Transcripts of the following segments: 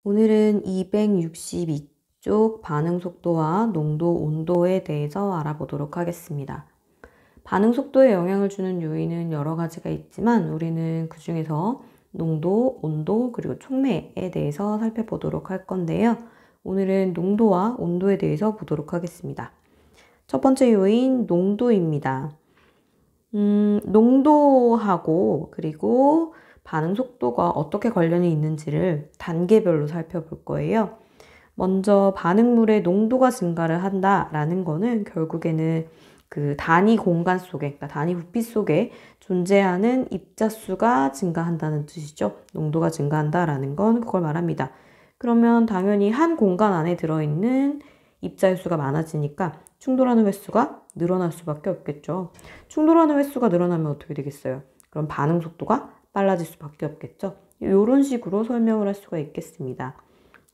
오늘은 262쪽 반응 속도와 농도, 온도에 대해서 알아보도록 하겠습니다. 반응 속도에 영향을 주는 요인은 여러 가지가 있지만 우리는 그 중에서 농도, 온도, 그리고 촉매에 대해서 살펴보도록 할 건데요. 오늘은 농도와 온도에 대해서 보도록 하겠습니다. 첫 번째 요인, 농도입니다. 농도하고 그리고 반응 속도가 어떻게 관련이 있는지를 단계별로 살펴볼 거예요. 먼저 반응물의 농도가 증가를 한다라는 거는 결국에는 그 단위 공간 속에, 그러니까 단위 부피 속에 존재하는 입자수가 증가한다는 뜻이죠. 농도가 증가한다라는 건 그걸 말합니다. 그러면 당연히 한 공간 안에 들어있는 입자의 수가 많아지니까 충돌하는 횟수가 늘어날 수밖에 없겠죠. 충돌하는 횟수가 늘어나면 어떻게 되겠어요? 그럼 반응 속도가 빨라질 수밖에 없겠죠. 이런 식으로 설명을 할 수가 있겠습니다.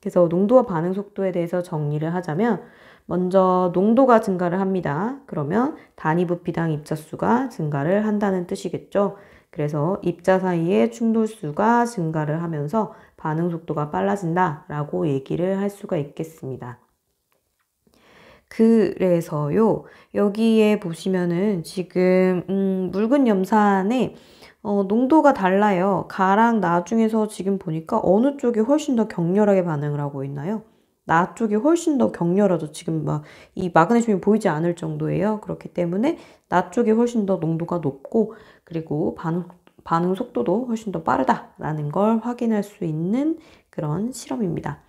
그래서 농도와 반응 속도에 대해서 정리를 하자면 먼저 농도가 증가를 합니다. 그러면 단위 부피당 입자수가 증가를 한다는 뜻이겠죠. 그래서 입자 사이의 충돌수가 증가를 하면서 반응 속도가 빨라진다라고 얘기를 할 수가 있겠습니다. 그래서요, 여기에 보시면은 지금 묽은 염산에 농도가 달라요. 가랑 나 중에서 지금 보니까 어느 쪽이 훨씬 더 격렬하게 반응을 하고 있나요? 나 쪽이 훨씬 더 격렬하죠. 지금 막 이 마그네슘이 보이지 않을 정도예요. 그렇기 때문에 나 쪽이 훨씬 더 농도가 높고 그리고 반응 속도도 훨씬 더 빠르다라는 걸 확인할 수 있는 그런 실험입니다.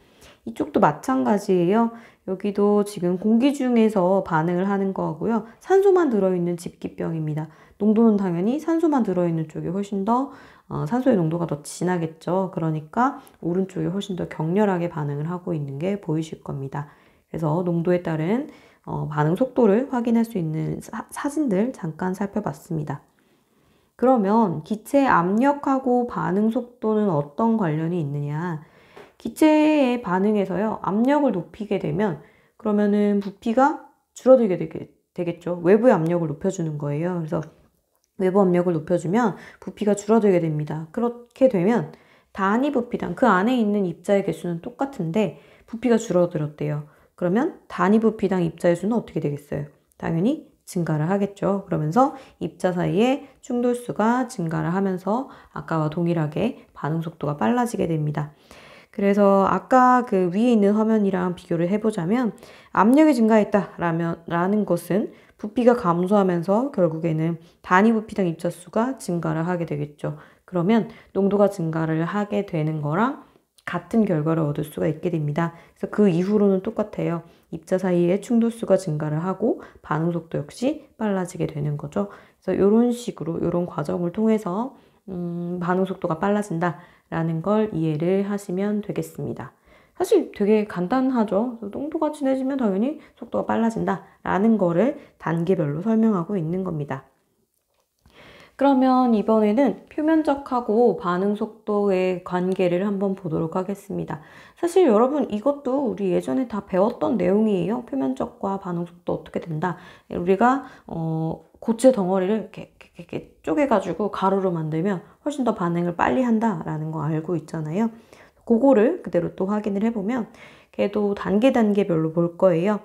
이쪽도 마찬가지예요. 여기도 지금 공기 중에서 반응을 하는 거고요. 산소만 들어있는 집기병입니다. 농도는 당연히 산소만 들어있는 쪽이 훨씬 더 산소의 농도가 더 진하겠죠. 그러니까 오른쪽이 훨씬 더 격렬하게 반응을 하고 있는 게 보이실 겁니다. 그래서 농도에 따른 반응 속도를 확인할 수 있는 사진들 잠깐 살펴봤습니다. 그러면 기체 압력하고 반응 속도는 어떤 관련이 있느냐? 기체의 반응에서요, 압력을 높이게 되면 그러면은 부피가 줄어들게 되겠죠. 외부의 압력을 높여주는 거예요. 그래서 외부 압력을 높여주면 부피가 줄어들게 됩니다. 그렇게 되면 단위 부피당 그 안에 있는 입자의 개수는 똑같은데 부피가 줄어들었대요. 그러면 단위 부피당 입자의 수는 어떻게 되겠어요? 당연히 증가를 하겠죠. 그러면서 입자 사이의 충돌수가 증가를 하면서 아까와 동일하게 반응 속도가 빨라지게 됩니다. 그래서 아까 그 위에 있는 화면이랑 비교를 해보자면 압력이 증가했다라는 것은 부피가 감소하면서 결국에는 단위 부피당 입자수가 증가를 하게 되겠죠. 그러면 농도가 증가를 하게 되는 거랑 같은 결과를 얻을 수가 있게 됩니다. 그래서 그 이후로는 똑같아요. 입자 사이의 충돌수가 증가를 하고 반응 속도 역시 빨라지게 되는 거죠. 그래서 이런 식으로 이런 과정을 통해서 반응 속도가 빨라진다라는 걸 이해를 하시면 되겠습니다. 사실 되게 간단하죠. 농도가 진해지면 당연히 속도가 빨라진다라는 거를 단계별로 설명하고 있는 겁니다. 그러면 이번에는 표면적하고 반응 속도의 관계를 한번 보도록 하겠습니다. 사실 여러분 이것도 우리 예전에 다 배웠던 내용이에요. 표면적과 반응 속도 어떻게 된다. 우리가 고체 덩어리를 이렇게 쪼개가지고 가루로 만들면 훨씬 더 반응을 빨리 한다라는 거 알고 있잖아요. 그거를 그대로 또 확인을 해보면 걔도 단계별로 볼 거예요.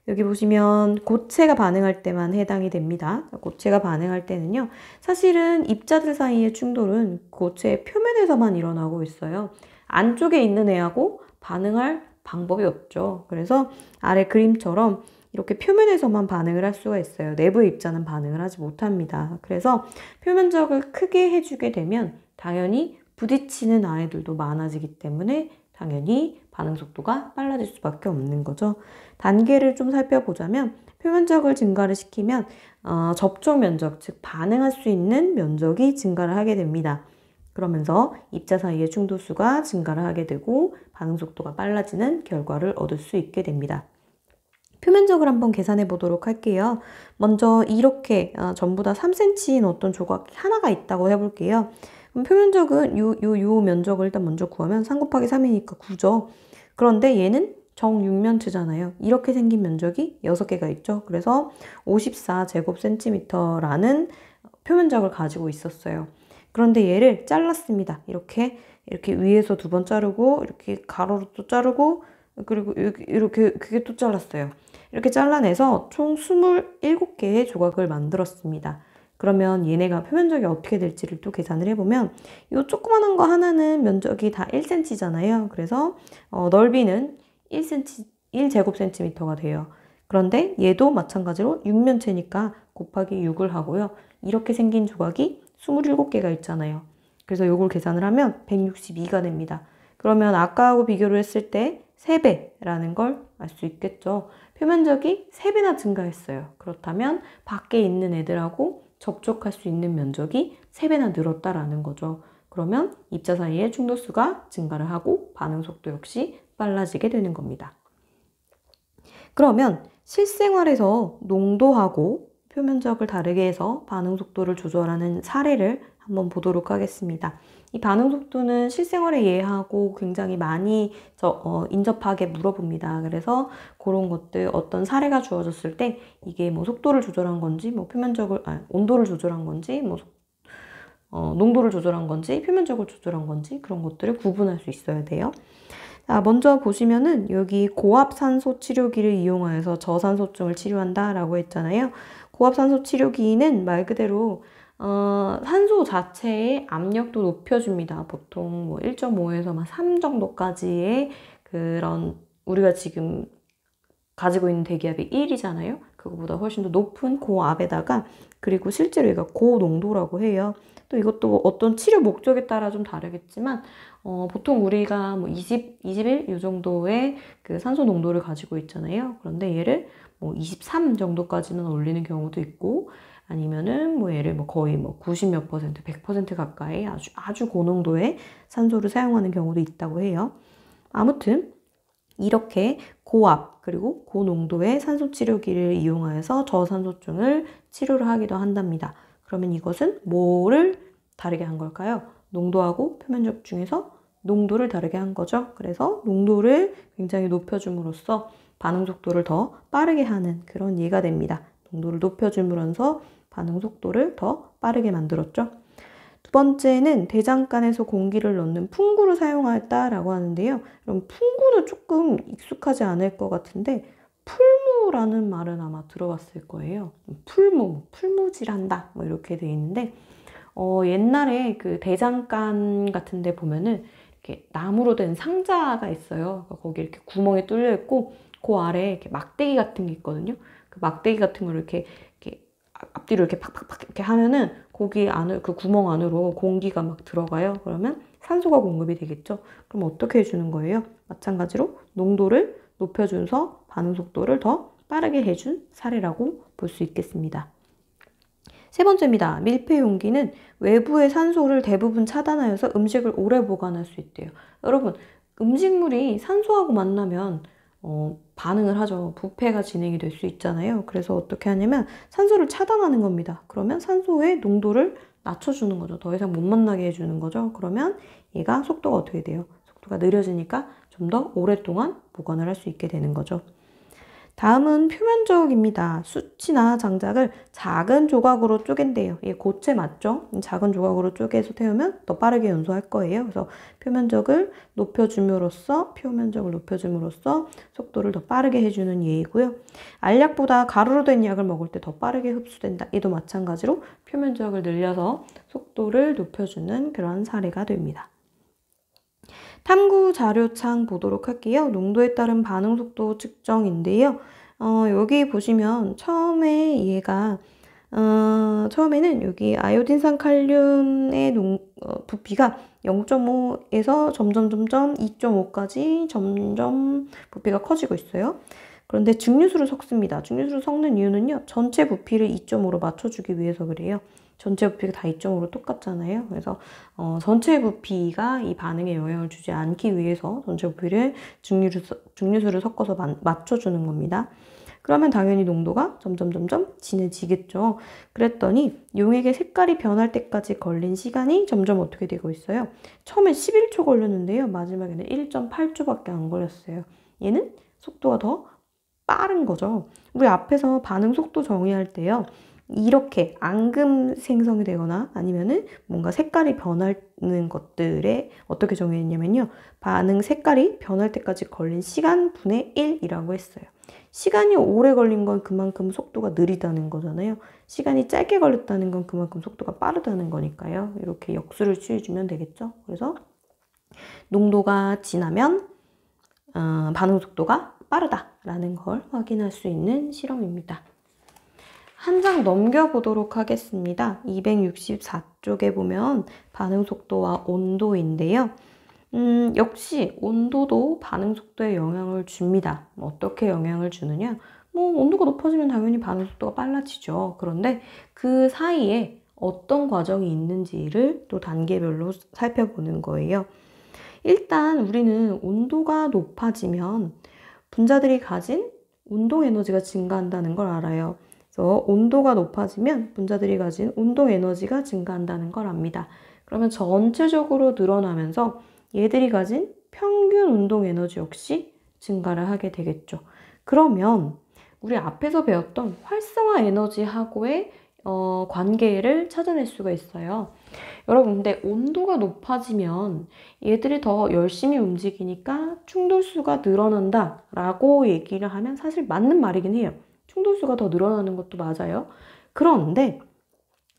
여기 보시면 고체가 반응할 때만 해당이 됩니다. 고체가 반응할 때는요. 사실은 입자들 사이의 충돌은 고체의 표면에서만 일어나고 있어요. 안쪽에 있는 애하고 반응할 방법이 없죠. 그래서 아래 그림처럼 이렇게 표면에서만 반응을 할 수가 있어요. 내부의 입자는 반응을 하지 못합니다. 그래서 표면적을 크게 해주게 되면 당연히 부딪히는 아이들도 많아지기 때문에 당연히 반응 속도가 빨라질 수밖에 없는 거죠. 단계를 좀 살펴보자면 표면적을 증가를 시키면 접촉 면적, 즉 반응할 수 있는 면적이 증가를 하게 됩니다. 그러면서 입자 사이의 충돌수가 증가를 하게 되고 반응 속도가 빨라지는 결과를 얻을 수 있게 됩니다. 표면적을 한번 계산해 보도록 할게요. 먼저 이렇게 전부 다 3cm인 어떤 조각이 하나가 있다고 해볼게요. 그럼 표면적은 요 면적을 일단 먼저 구하면 3 곱하기 3이니까 9죠. 그런데 얘는 정육면체잖아요. 이렇게 생긴 면적이 6개가 있죠. 그래서 54제곱센티미터라는 표면적을 가지고 있었어요. 그런데 얘를 잘랐습니다. 이렇게 이렇게 위에서 2번 자르고 이렇게 가로로 또 자르고 그리고 이렇게 그게 또 잘랐어요. 이렇게 잘라내서 총 27개의 조각을 만들었습니다. 그러면 얘네가 표면적이 어떻게 될지를 또 계산을 해보면 이 조그마한 거 하나는 면적이 다 1cm잖아요. 그래서 넓이는 1cm, 1제곱센티미터가 돼요. 그런데 얘도 마찬가지로 6면체니까 곱하기 6을 하고요. 이렇게 생긴 조각이 27개가 있잖아요. 그래서 이걸 계산을 하면 162가 됩니다. 그러면 아까하고 비교를 했을 때 3배라는 걸 알 수 있겠죠. 표면적이 3배나 증가했어요. 그렇다면 밖에 있는 애들하고 접촉할 수 있는 면적이 3배나 늘었다라는 거죠. 그러면 입자 사이의 충돌수가 증가를 하고 반응 속도 역시 빨라지게 되는 겁니다. 그러면 실생활에서 농도하고 표면적을 다르게 해서 반응 속도를 조절하는 사례를 한번 보도록 하겠습니다. 이 반응 속도는 실생활에 예하고 굉장히 많이 인접하게 물어봅니다. 그래서 그런 것들 어떤 사례가 주어졌을 때 이게 뭐 속도를 조절한 건지 뭐 온도를 조절한 건지 뭐 농도를 조절한 건지 표면적을 조절한 건지 그런 것들을 구분할 수 있어야 돼요. 자, 먼저 보시면은 여기 고압산소 치료기를 이용하여서 저산소증을 치료한다라고 했잖아요. 고압산소 치료기는 말 그대로 산소 자체의 압력도 높여줍니다. 보통 뭐 1.5에서 3 정도까지의 그런 우리가 지금 가지고 있는 대기압이 1이잖아요. 그거보다 훨씬 더 높은 고압에다가 그리고 실제로 얘가 고농도라고 해요. 또 이것도 어떤 치료 목적에 따라 좀 다르겠지만 보통 우리가 뭐 21 이 정도의 그 산소 농도를 가지고 있잖아요. 그런데 얘를 뭐 23 정도까지는 올리는 경우도 있고 아니면은 뭐 얘를 뭐 거의 뭐 90몇 %, 100% 가까이 아주 고농도의 산소를 사용하는 경우도 있다고 해요. 아무튼 이렇게 고압 그리고 고농도의 산소 치료기를 이용하여서 저산소증을 치료를 하기도 한답니다. 그러면 이것은 뭐를 다르게 한 걸까요? 농도하고 표면적 중에서 농도를 다르게 한 거죠. 그래서 농도를 굉장히 높여줌으로써 반응 속도를 더 빠르게 하는 그런 예가 됩니다. 농도를 높여줌으로써 반응 속도를 더 빠르게 만들었죠. 두 번째는 대장간에서 공기를 넣는 풍구를 사용하였다라고 하는데요. 그럼 풍구는 조금 익숙하지 않을 것 같은데 풀무라는 말은 아마 들어봤을 거예요. 풀무질한다 뭐 이렇게 돼 있는데 옛날에 그 대장간 같은 데 보면은 이렇게 나무로 된 상자가 있어요. 거기 이렇게 구멍이 뚫려 있고 그 아래에 이렇게 막대기 같은 게 있거든요. 그 막대기 같은 걸 이렇게 앞뒤로 이렇게 팍팍팍 이렇게 하면은 거기 안을 그 구멍 안으로 공기가 막 들어가요. 그러면 산소가 공급이 되겠죠. 그럼 어떻게 해주는 거예요? 마찬가지로 농도를 높여줘서 반응 속도를 더 빠르게 해준 사례라고 볼 수 있겠습니다. 세 번째입니다. 밀폐 용기는 외부의 산소를 대부분 차단하여서 음식을 오래 보관할 수 있대요. 여러분, 음식물이 산소하고 만나면 반응을 하죠. 부패가 진행이 될 수 있잖아요. 그래서 어떻게 하냐면 산소를 차단하는 겁니다. 그러면 산소의 농도를 낮춰주는 거죠. 더 이상 못 만나게 해주는 거죠. 그러면 얘가 속도가 어떻게 돼요? 속도가 느려지니까 좀 더 오랫동안 보관을 할 수 있게 되는 거죠. 다음은 표면적입니다. 수치나 장작을 작은 조각으로 쪼갠대요. 얘 고체 맞죠? 작은 조각으로 쪼개서 태우면 더 빠르게 연소할 거예요. 그래서 표면적을 높여줌으로써 속도를 더 빠르게 해주는 예이고요. 알약보다 가루로 된 약을 먹을 때 더 빠르게 흡수된다. 얘도 마찬가지로 표면적을 늘려서 속도를 높여주는 그런 사례가 됩니다. 탐구 자료창 보도록 할게요. 농도에 따른 반응 속도 측정인데요. 여기 보시면 처음에 얘가 처음에는 여기 아요딘산 칼륨의 부피가 0.5에서 점점 2.5까지 점점 부피가 커지고 있어요. 그런데 증류수를 섞습니다. 증류수를 섞는 이유는요. 전체 부피를 2.5로 맞춰주기 위해서 그래요. 전체 부피가 다 2.5로 똑같잖아요. 그래서 전체 부피가 이 반응에 영향을 주지 않기 위해서 전체 부피를 증류수를 섞어서 맞춰주는 겁니다. 그러면 당연히 농도가 점점 진해지겠죠. 그랬더니 용액의 색깔이 변할 때까지 걸린 시간이 점점 어떻게 되고 있어요? 처음에 11초 걸렸는데요. 마지막에는 1.8초밖에 안 걸렸어요. 얘는 속도가 더 빠른 거죠. 우리 앞에서 반응 속도 정의할 때요. 이렇게 앙금 생성이 되거나 아니면은 뭔가 색깔이 변하는 것들에 어떻게 정의했냐면요. 반응 색깔이 변할 때까지 걸린 시간 분의 1이라고 했어요. 시간이 오래 걸린 건 그만큼 속도가 느리다는 거잖아요. 시간이 짧게 걸렸다는 건 그만큼 속도가 빠르다는 거니까요. 이렇게 역수를 취해주면 되겠죠. 그래서 농도가 진하면 반응 속도가 빠르다라는 걸 확인할 수 있는 실험입니다. 한 장 넘겨보도록 하겠습니다. 264쪽에 보면 반응 속도와 온도인데요. 역시 온도도 반응 속도에 영향을 줍니다. 어떻게 영향을 주느냐? 온도가 높아지면 당연히 반응 속도가 빨라지죠. 그런데 그 사이에 어떤 과정이 있는지를 또 단계별로 살펴보는 거예요. 일단 우리는 온도가 높아지면 분자들이 가진 운동 에너지가 증가한다는 걸 알아요. 그래서 온도가 높아지면 분자들이 가진 운동 에너지가 증가한다는 걸 압니다. 그러면 전체적으로 늘어나면서 얘들이 가진 평균 운동 에너지 역시 증가를 하게 되겠죠. 그러면 우리 앞에서 배웠던 활성화 에너지하고의 관계를 찾아낼 수가 있어요. 여러분, 근데 온도가 높아지면 얘들이 더 열심히 움직이니까 충돌수가 늘어난다 라고 얘기를 하면 사실 맞는 말이긴 해요. 충돌수가 더 늘어나는 것도 맞아요. 그런데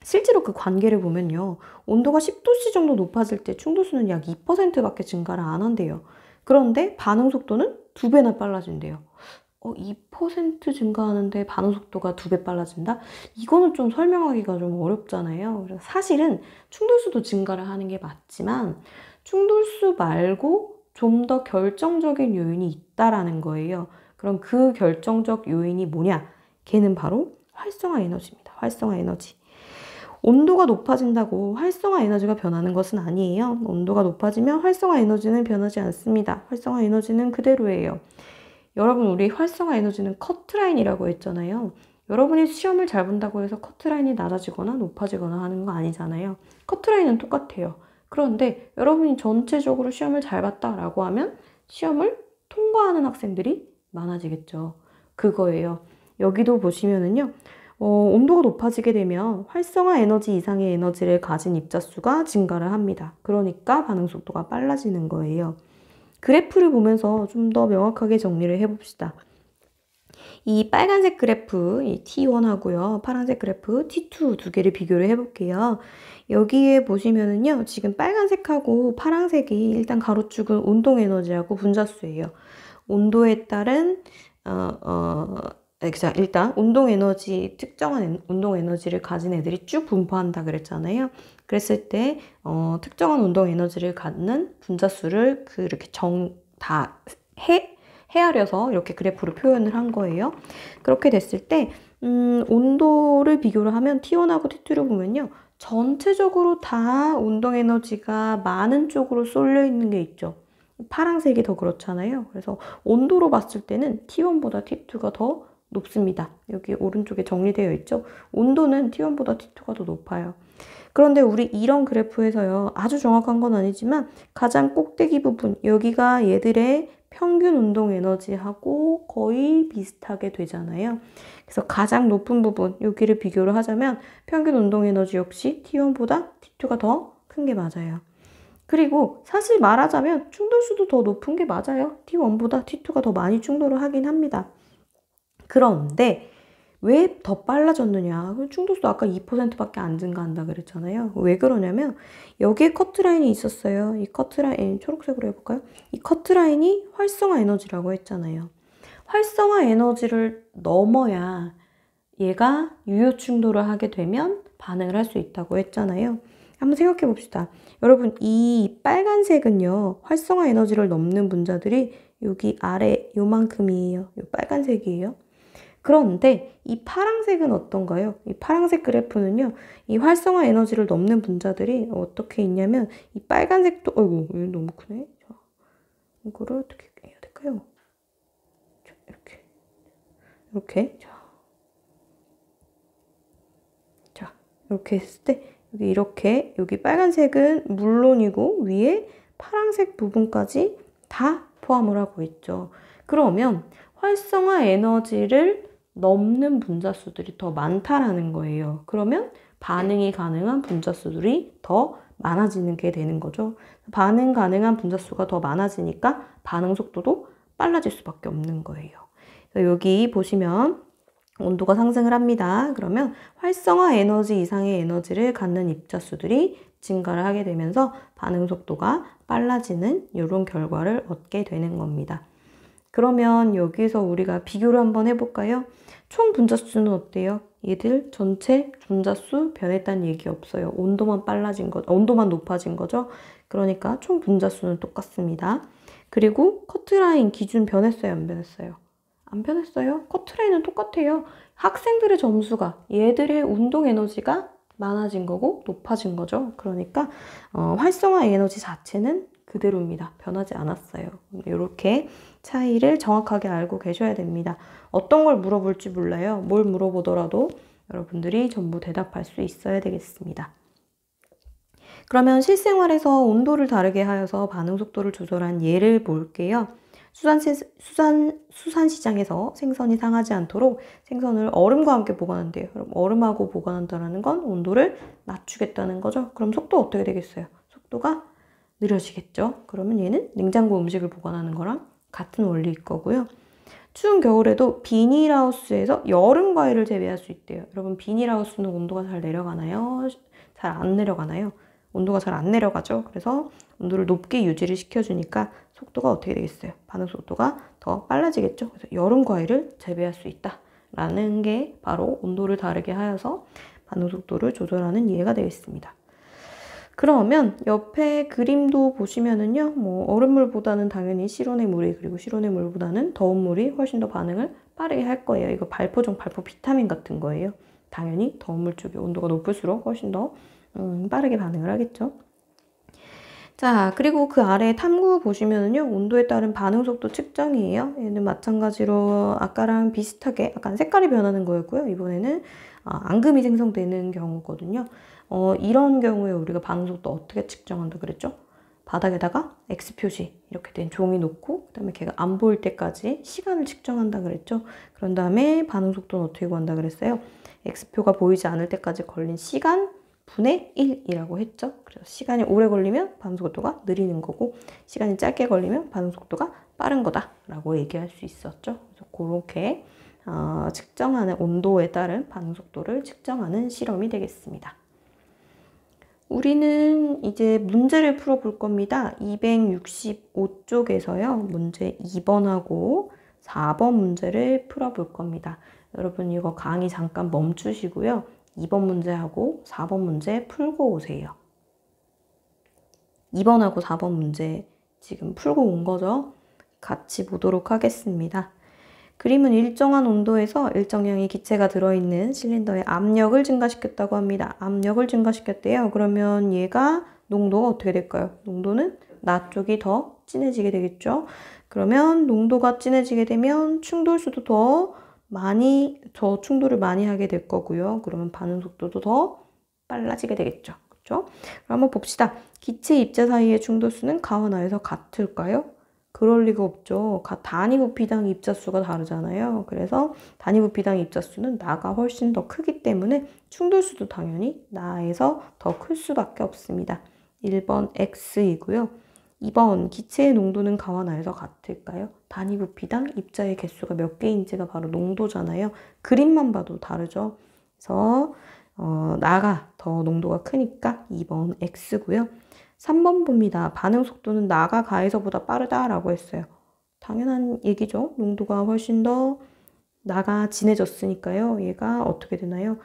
실제로 그 관계를 보면요. 온도가 10도씨 정도 높아질 때 충돌수는 약 2%밖에 증가를 안 한대요. 그런데 반응 속도는 2배나 빨라진대요. 2% 증가하는데 반응 속도가 2배 빨라진다? 이거는 좀 설명하기가 좀 어렵잖아요. 그래서 사실은 충돌수도 증가를 하는 게 맞지만 충돌수 말고 좀 더 결정적인 요인이 있다라는 거예요. 그럼 그 결정적 요인이 뭐냐? 걔는 바로 활성화 에너지입니다. 활성화 에너지. 온도가 높아진다고 활성화 에너지가 변하는 것은 아니에요. 온도가 높아지면 활성화 에너지는 변하지 않습니다. 활성화 에너지는 그대로예요. 여러분, 우리 활성화 에너지는 커트라인이라고 했잖아요. 여러분이 시험을 잘 본다고 해서 커트라인이 낮아지거나 높아지거나 하는 거 아니잖아요. 커트라인은 똑같아요. 그런데 여러분이 전체적으로 시험을 잘 봤다라고 하면 시험을 통과하는 학생들이 많아지겠죠. 그거예요. 여기도 보시면은요. 온도가 높아지게 되면 활성화 에너지 이상의 에너지를 가진 입자수가 증가를 합니다. 그러니까 반응 속도가 빨라지는 거예요. 그래프를 보면서 좀 더 명확하게 정리를 해봅시다. 이 빨간색 그래프, 이 T1하고요. 파란색 그래프 T2 두 개를 비교를 해볼게요. 여기에 보시면은요. 지금 빨간색하고 파란색이 일단 가로축은 운동 에너지하고 분자수예요. 온도에 따른 자, 일단 운동 에너지, 특정한 운동 에너지를 가진 애들이 쭉 분포한다 그랬잖아요. 그랬을 때 특정한 운동 에너지를 갖는 분자수를 그렇게 다 헤아려서 이렇게 그래프로 표현을 한 거예요. 그렇게 됐을 때 온도를 비교를 하면 T1하고 T2를 보면요. 전체적으로 다 운동 에너지가 많은 쪽으로 쏠려 있는 게 있죠. 파란색이 더 그렇잖아요. 그래서 온도로 봤을 때는 T1보다 T2가 더 높습니다. 여기 오른쪽에 정리되어 있죠. 온도는 T1보다 T2가 더 높아요. 그런데 우리 이런 그래프에서요. 아주 정확한 건 아니지만 가장 꼭대기 부분, 여기가 얘들의 평균 운동 에너지하고 거의 비슷하게 되잖아요. 그래서 가장 높은 부분, 여기를 비교를 하자면 평균 운동 에너지 역시 T1보다 T2가 더 큰 게 맞아요. 그리고 사실 말하자면 충돌수도 더 높은 게 맞아요. T1보다 T2가 더 많이 충돌을 하긴 합니다. 그런데 왜 더 빨라졌느냐? 충돌수도 아까 2%밖에 안 증가한다 그랬잖아요. 왜 그러냐면 여기에 커트라인이 있었어요. 이 커트라인 초록색으로 해볼까요? 이 커트라인이 활성화 에너지라고 했잖아요. 활성화 에너지를 넘어야 얘가 유효 충돌을 하게 되면 반응을 할 수 있다고 했잖아요. 한번 생각해 봅시다. 여러분, 이 빨간색은요. 활성화 에너지를 넘는 분자들이 여기 아래 요만큼이에요. 요 빨간색이에요. 그런데 이 파란색은 어떤가요? 이 파란색 그래프는요. 이 활성화 에너지를 넘는 분자들이 어떻게 있냐면 이 빨간색도 어이구 이거 너무 크네. 자, 이거를 어떻게 해야 될까요? 자, 이렇게 자 이렇게 했을 때 여기 이렇게 여기 빨간색은 물론이고 위에 파란색 부분까지 다 포함을 하고 있죠. 그러면 활성화 에너지를 넘는 분자수들이 더 많다라는 거예요. 그러면 반응이 가능한 분자수들이 더 많아지는 게 되는 거죠. 반응 가능한 분자수가 더 많아지니까 반응 속도도 빨라질 수밖에 없는 거예요. 여기 보시면 온도가 상승을 합니다. 그러면 활성화 에너지 이상의 에너지를 갖는 입자수들이 증가를 하게 되면서 반응 속도가 빨라지는 이런 결과를 얻게 되는 겁니다. 그러면 여기서 우리가 비교를 한번 해볼까요? 총 분자수는 어때요? 얘들 전체 분자수 변했다는 얘기 없어요. 온도만 빨라진 거, 온도만 높아진 거죠. 그러니까 총 분자수는 똑같습니다. 그리고 커트라인 기준 변했어요, 안 변했어요? 안 변했어요. 커트라인은 똑같아요. 학생들의 점수가 얘들의 운동 에너지가 많아진 거고 높아진 거죠. 그러니까 활성화 에너지 자체는 그대로입니다. 변하지 않았어요. 이렇게 차이를 정확하게 알고 계셔야 됩니다. 어떤 걸 물어볼지 몰라요. 뭘 물어보더라도 여러분들이 전부 대답할 수 있어야 되겠습니다. 그러면 실생활에서 온도를 다르게 하여서 반응 속도를 조절한 예를 볼게요. 수산시장에서 생선이 상하지 않도록 생선을 얼음과 함께 보관한대요. 그럼 얼음하고 보관한다는 건 온도를 낮추겠다는 거죠. 그럼 속도 어떻게 되겠어요? 속도가 느려지겠죠. 그러면 얘는 냉장고 음식을 보관하는 거랑 같은 원리일 거고요. 추운 겨울에도 비닐하우스에서 여름 과일을 재배할 수 있대요. 여러분 비닐하우스는 온도가 잘 내려가나요? 잘 안 내려가나요? 온도가 잘 안 내려가죠. 그래서 온도를 높게 유지를 시켜주니까 속도가 어떻게 되겠어요? 반응 속도가 더 빨라지겠죠. 그래서 여름 과일을 재배할 수 있다라는 게 바로 온도를 다르게 하여서 반응 속도를 조절하는 예가 되겠습니다. 그러면 옆에 그림도 보시면은요, 뭐 얼음물보다는 당연히 실온의 물이, 그리고 실온의 물보다는 더운 물이 훨씬 더 반응을 빠르게 할 거예요. 이거 발포종, 발포 비타민 같은 거예요. 당연히 더운 물 쪽이 온도가 높을수록 훨씬 더 빠르게 반응을 하겠죠. 자, 그리고 그 아래 탐구 보시면은요, 온도에 따른 반응 속도 측정이에요. 얘는 마찬가지로 아까랑 비슷하게 약간 색깔이 변하는 거였고요. 이번에는 앙금이 생성되는 경우거든요. 이런 경우에 우리가 반응 속도 어떻게 측정한다 그랬죠? 바닥에다가 X 표시 이렇게 된 종이 놓고 그다음에 걔가 안 보일 때까지 시간을 측정한다 그랬죠. 그런 다음에 반응 속도는 어떻게 구한다 그랬어요? X표가 보이지 않을 때까지 걸린 시간 분의 1이라고 했죠. 그래서 시간이 오래 걸리면 반응 속도가 느리는 거고 시간이 짧게 걸리면 반응 속도가 빠른 거다라고 얘기할 수 있었죠. 그래서 그렇게 측정하는 온도에 따른 반응 속도를 측정하는 실험이 되겠습니다. 우리는 이제 문제를 풀어볼 겁니다. 265쪽에서요. 문제 2번하고 4번 문제를 풀어볼 겁니다. 여러분 이거 강의 잠깐 멈추시고요. 2번 문제하고 4번 문제 풀고 오세요. 2번하고 4번 문제 지금 풀고 온 거죠? 같이 보도록 하겠습니다. 그림은 일정한 온도에서 일정량의 기체가 들어있는 실린더의 압력을 증가시켰다고 합니다. 압력을 증가시켰대요. 그러면 얘가 농도가 어떻게 될까요? 농도는 낮 쪽이 더 진해지게 되겠죠. 그러면 농도가 진해지게 되면 충돌수도 더 충돌을 많이 하게 될 거고요. 그러면 반응 속도도 더 빨라지게 되겠죠. 그렇죠? 그럼 한번 봅시다. 기체 입자 사이의 충돌수는 가와 나에서 같을까요? 그럴 리가 없죠. 단위 부피당 입자수가 다르잖아요. 그래서 단위 부피당 입자수는 나가 훨씬 더 크기 때문에 충돌수도 당연히 나에서 더 클 수밖에 없습니다. 1번 X이고요. 2번 기체의 농도는 가와 나에서 같을까요? 단위 부피당 입자의 개수가 몇 개인지가 바로 농도잖아요. 그림만 봐도 다르죠. 그래서 나가 더 농도가 크니까 2번 X고요. 3번 봅니다. 반응 속도는 나가 가에서보다 빠르다라고 했어요. 당연한 얘기죠. 농도가 훨씬 더 나가 진해졌으니까요. 얘가 어떻게 되나요?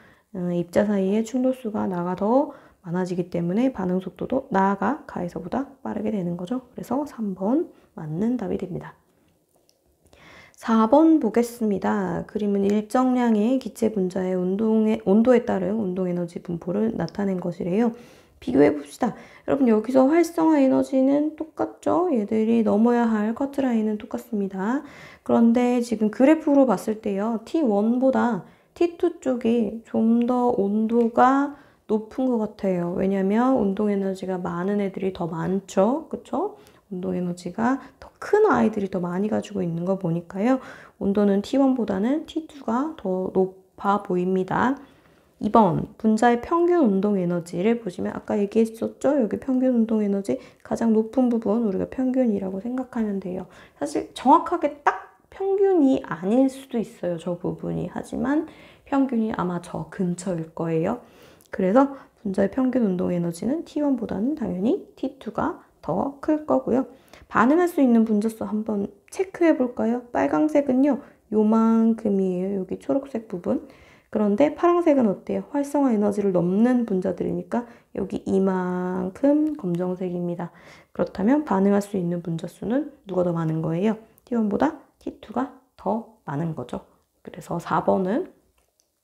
입자 사이의 충돌수가 나가 더 많아지기 때문에 반응 속도도 나가 가에서보다 빠르게 되는 거죠. 그래서 3번 맞는 답이 됩니다. 4번 보겠습니다. 그림은 일정량의 기체 분자의 온도에 따른 운동 에너지 분포를 나타낸 것이래요. 비교해 봅시다. 여러분 여기서 활성화 에너지는 똑같죠? 얘들이 넘어야 할 커트라인은 똑같습니다. 그런데 지금 그래프로 봤을 때요. T1보다 T2 쪽이 좀 더 온도가 높은 것 같아요. 왜냐면 운동 에너지가 많은 애들이 더 많죠? 그쵸? 운동 에너지가 더 큰 아이들이 더 많이 가지고 있는 거 보니까요. 온도는 T1보다는 T2가 더 높아 보입니다. 2번, 분자의 평균 운동 에너지를 보시면 아까 얘기했었죠? 여기 평균 운동 에너지 가장 높은 부분 우리가 평균이라고 생각하면 돼요. 사실 정확하게 딱 평균이 아닐 수도 있어요. 저 부분이. 하지만 평균이 아마 저 근처일 거예요. 그래서 분자의 평균 운동 에너지는 T1보다는 당연히 T2가 더 클 거고요. 반응할 수 있는 분자수 한번 체크해 볼까요? 빨강색은요, 요만큼이에요. 여기 초록색 부분. 그런데 파란색은 어때요? 활성화 에너지를 넘는 분자들이니까 여기 이만큼 검정색입니다. 그렇다면 반응할 수 있는 분자수는 누가 더 많은 거예요? T1보다 T2가 더 많은 거죠. 그래서 4번은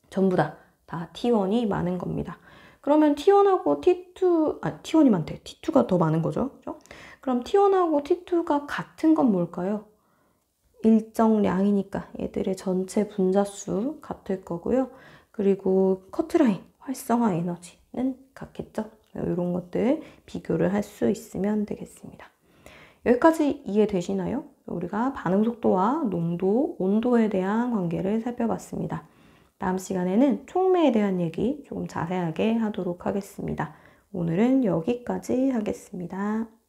전부 다 T1이 많은 겁니다. 그러면 T1하고 T2, T1이 많대. T2가 더 많은 거죠. 그죠? 그럼 T1하고 T2가 같은 건 뭘까요? 일정량이니까 얘들의 전체 분자수 같을 거고요. 그리고 커트라인, 활성화 에너지는 같겠죠. 이런 것들 비교를 할 수 있으면 되겠습니다. 여기까지 이해되시나요? 우리가 반응 속도와 농도, 온도에 대한 관계를 살펴봤습니다. 다음 시간에는 촉매에 대한 얘기 조금 자세하게 하도록 하겠습니다. 오늘은 여기까지 하겠습니다.